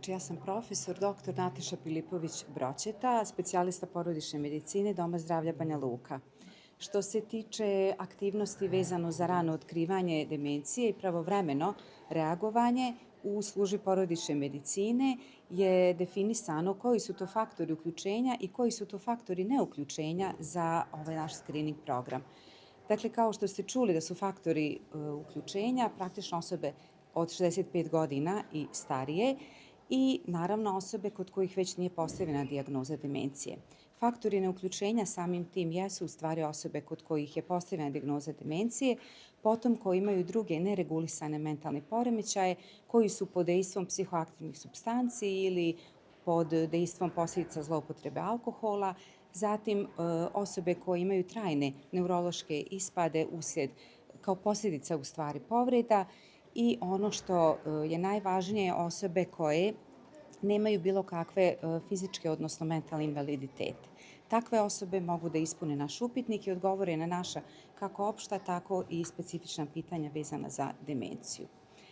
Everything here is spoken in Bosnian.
Znači, ja sam profesor dr. Nataša Pilipović-Broćeta, specijalista porodične medicine Doma zdravlja Banja Luka. Što se tiče aktivnosti vezano za rano otkrivanje demencije i pravovremeno reagovanje u službi porodične medicine je definisano koji su to faktori uključenja i koji su to faktori neuključenja za ovaj naš screening program. Dakle, kao što ste čuli da su faktori uključenja praktično osobe od 65 godina i starije i naravno osobe kod kojih već nije postavljena dijagnoza demencije. Faktori neuključenja samim tim jesu u stvari osobe kod kojih je postavljena dijagnoza demencije, potom koji imaju druge neregulisane mentalne poremećaje koji su pod dejstvom psihoaktivnih supstanci ili pod dejstvom posljedica zloupotrebe alkohola, zatim osobe koje imaju trajne neurološke ispade uslijed kao posljedica u stvari povreda i ono što je najvažnije, osobe koje nemaju bilo kakve fizičke, odnosno mentalne invaliditete. Takve osobe mogu da ispune naš upitnik i odgovore na naša kako opšta, tako i specifična pitanja vezana za demenciju.